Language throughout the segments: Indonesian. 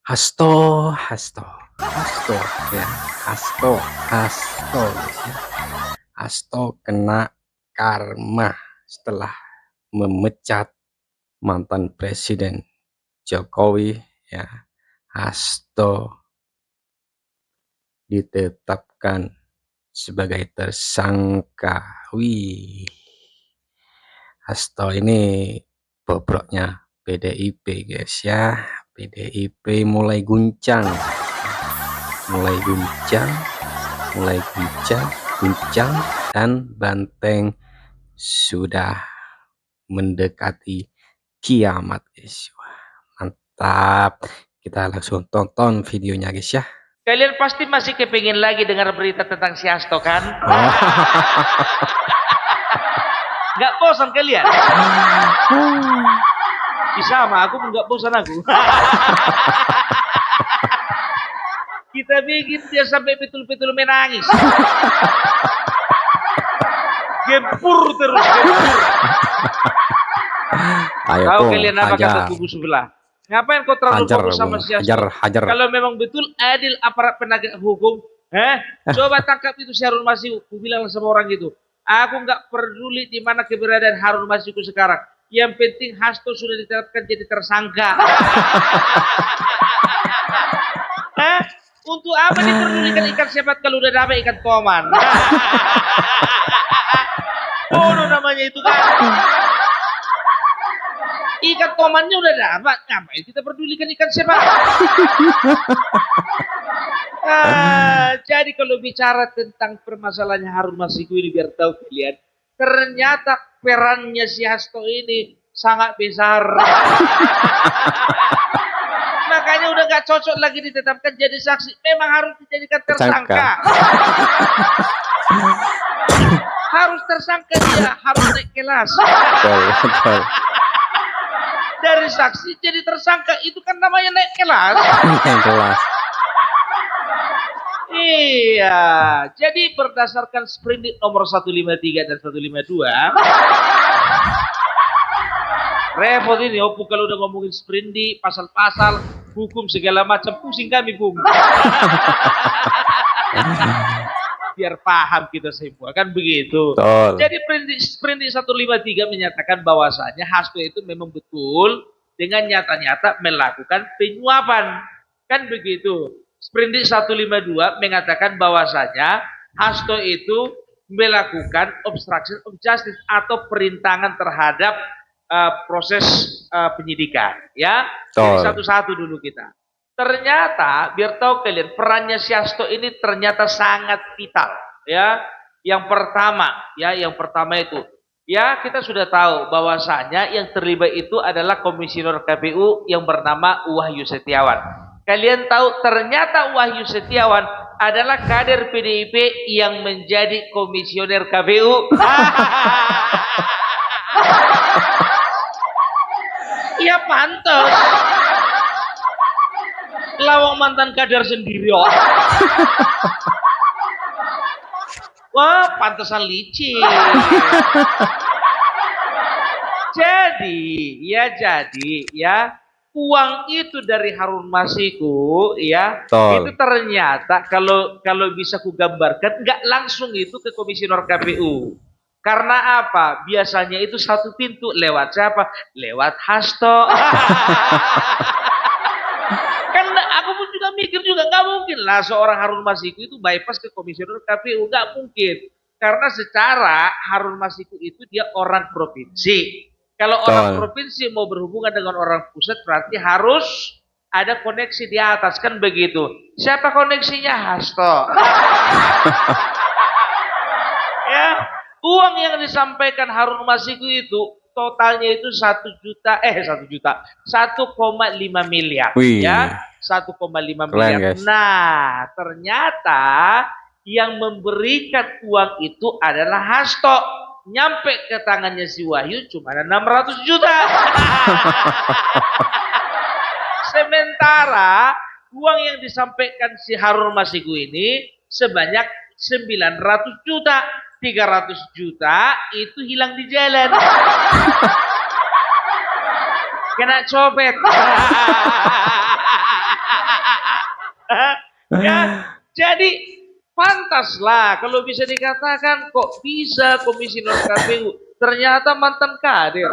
Hasto, hasto, hasto, ya, hasto, hasto, guys, ya. Hasto kena karma setelah memecat mantan Presiden Jokowi, ya. Hasto ditetapkan sebagai tersangka. Wih, Hasto ini bobroknya PDIP, guys, ya. PDIP mulai guncang, mulai guncang, guncang, dan Banteng sudah mendekati kiamat, guys. Wah, mantap. Kita langsung tonton videonya, guys, ya. Kalian pasti masih kepingin lagi dengar berita tentang si Hasto kan? Nggak bosan kalian? Sama, aku nggak bosan aku. Kita bikin dia sampai betul-betul menangis. Gempur terus, gempur. Ayo, Tahu Pung, kalian apa hajar. kata kubu sebelah? Ngapain kau terlalu Hajar, fokus sama Bung. si Hasto? Hajar. Kalau memang betul adil aparat penegak hukum, coba tangkap itu si Harun Masiku. Aku bilang sama orang itu, aku nggak peduli di mana keberadaan Harun Masiku sekarang. Yang penting Hasto sudah ditetapkan jadi tersangka. Untuk apa diperdulikan ikan sepat kalau udah dapat ikan toman? Bodoh namanya itu kan. Ikan tomannya udah dapat, ngapain kita pedulikan ikan sepat? Jadi kalau bicara tentang permasalahannya Harun Masiku ini, biar tahu kalian, ternyata perannya si Hasto ini sangat besar. Makanya udah gak cocok lagi ditetapkan jadi saksi. Memang harus dijadikan tersangka. Harus tersangka dia, harus naik kelas. Betul. Dari saksi jadi tersangka itu kan namanya naik kelas. Naik kelas. Iya, jadi berdasarkan sprindik nomor 153 dan 152. Repot ini, Opung kalau udah ngomongin sprindik, pasal-pasal, hukum segala macam, pusing kami, Bung. Biar paham kita semua, kan begitu. Betul. Jadi sprindik 153 menyatakan bahwasanya Hasto itu memang betul dengan nyata-nyata melakukan penyuapan. Kan begitu. Sprindik 152 mengatakan bahwasanya Hasto itu melakukan obstruction of justice atau perintangan terhadap proses penyidikan, ya. Jadi satu-satu dulu kita. Ternyata biar tahu kalian perannya si Hasto ini ternyata sangat vital, ya. Yang pertama itu, ya kita sudah tahu bahwasanya yang terlibat itu adalah komisioner KPU yang bernama Wahyu Setiawan. Kalian tahu ternyata Wahyu Setiawan adalah kader PDIP yang menjadi komisioner KPU. Iya pantas. Lawang mantan kader sendiri, oh. Wah, pantesan licin. Jadi ya uang itu dari Harun Masiku, ya. Itu ternyata kalau bisa kugambarkan nggak langsung itu ke komisioner KPU. Karena apa? Biasanya itu satu pintu, lewat siapa? Lewat Hasto. Kan aku pun juga mikir juga, nggak mungkin lah seorang Harun Masiku itu bypass ke komisioner KPU, nggak mungkin. Karena secara Harun Masiku itu dia orang provinsi. Kalau orang provinsi mau berhubungan dengan orang pusat berarti harus ada koneksi di atas, kan begitu. Siapa koneksinya? Hasto. Ya. Uang yang disampaikan Harun Masiku itu totalnya itu 1 juta, 1,5 miliar. Wih. Ya, 1,5 miliar. Guys. Nah, ternyata yang memberikan uang itu adalah Hasto. Nyampe ke tangannya si Wahyu cuma 600 juta. Sementara uang yang disampaikan si Harun Masiku ini sebanyak 900 juta. 300 juta itu hilang di jalan. Kena copet. Ya, jadi pantaslah kalau bisa dikatakan kok bisa komisioner KPU ternyata mantan kader.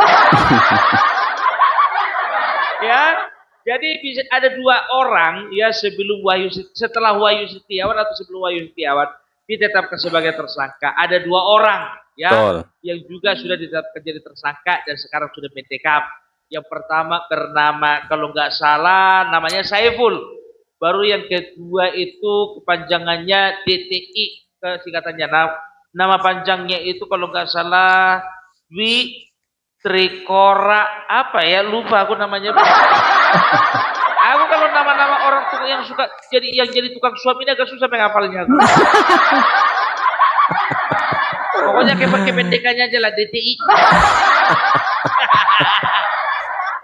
Ya, jadi bisa ada dua orang ya setelah Wahyu Setiawan atau sebelum Wahyu Setiawan ditetapkan sebagai tersangka. Ada dua orang ya Betul. yang juga sudah ditetapkan jadi tersangka dan sekarang sudah mentekap. Yang pertama bernama kalau nggak salah namanya Saiful. Baru yang kedua itu kepanjangannya DTI singkatannya. Nama panjangnya itu kalau nggak salah Dwi Trikora apa ya lupa aku namanya. Aku kalau nama-nama orang tua yang suka yang jadi tukang suami ini agak susah menghafalnya. Pokoknya kependekannya aja lah DTI.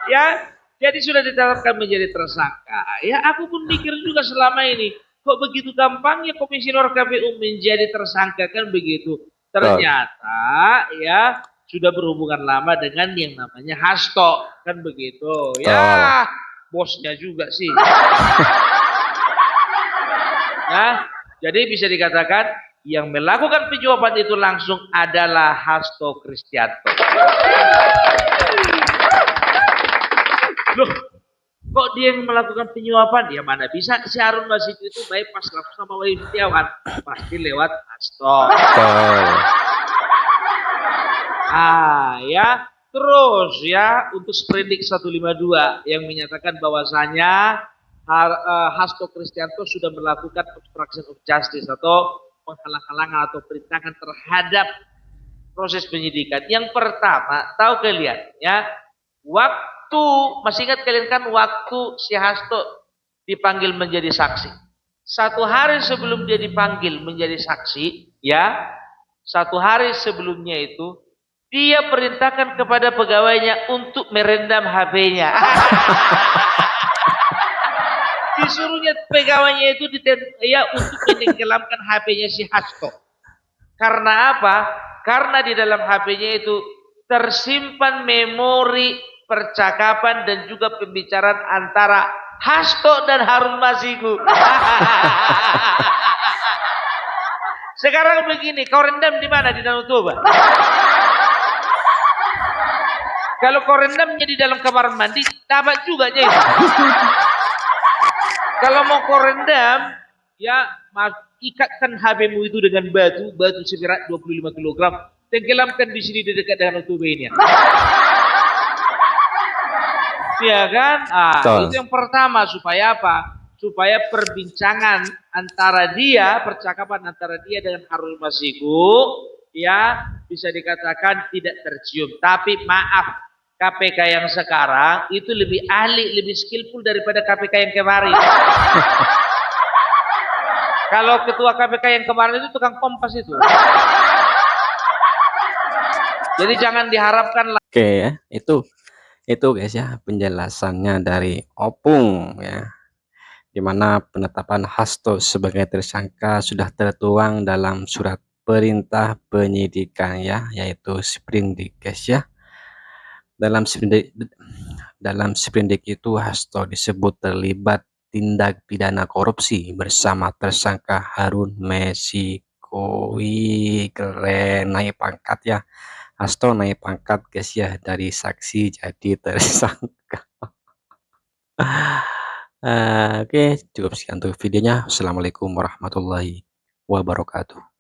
Ya, jadi sudah ditetapkan menjadi tersangka. Ya, aku pun mikir juga selama ini, kok begitu gampangnya komisioner KPU menjadi tersangka kan begitu. Ternyata ya sudah berhubungan lama dengan yang namanya Hasto kan begitu. Ya, bosnya juga sih. Nah, jadi bisa dikatakan yang melakukan penyuapan itu langsung adalah Hasto Kristianto. Loh, kok dia yang melakukan penyuapan? Ya mana bisa si Harun Masiku itu bypass langsung sama Wahyu Setiawan. Pasti lewat Hasto. Ya. Terus ya untuk sprindik 152 yang menyatakan bahwasanya Hasto Kristianto sudah melakukan obstruction of justice atau penghalang-halangan atau perintangan terhadap proses penyidikan. Yang pertama, tahu kalian ya, waktu masih ingat kalian kan waktu si Hasto dipanggil menjadi saksi. 1 hari sebelum dia dipanggil menjadi saksi, ya, 1 hari sebelumnya itu dia perintahkan kepada pegawainya untuk merendam HP-nya. Disuruhnya pegawainya itu untuk menenggelamkan HP-nya si Hasto. Karena apa? Karena di dalam HP-nya itu tersimpan memori percakapan dan juga pembicaraan antara Hasto dan Harun Masiku. Sekarang begini, kau rendam di mana? Di Danau Toba. Kalau kau rendamnya di dalam kamar mandi, dapat juga aja itu. Kalau mau kau rendam, ya ikatkan HP-mu itu dengan batu seberat 25 kg, tenggelamkan di sini di dekat Danau Toba ini. Ya kan? Itu yang pertama supaya apa? Supaya perbincangan antara dia, percakapan antara dia dengan Harun Masiku, ya bisa dikatakan tidak tercium. Tapi maaf, KPK yang sekarang itu lebih ahli, lebih skillful daripada KPK yang kemarin. Kalau ketua KPK yang kemarin itu tukang kompas itu. Jadi jangan diharapkan lah. Oke ya, itu guys ya penjelasannya dari Opung ya, dimana penetapan Hasto sebagai tersangka sudah tertuang dalam surat perintah penyidikan ya, yaitu sprindik guys ya. Dalam sprindik itu Hasto disebut terlibat tindak pidana korupsi bersama tersangka Harun Masiku. Wih, keren, naik pangkat ya. Hasto naik pangkat guys ya, dari saksi jadi tersangka. Oke, cukup sekian untuk videonya. Assalamualaikum warahmatullahi wabarakatuh.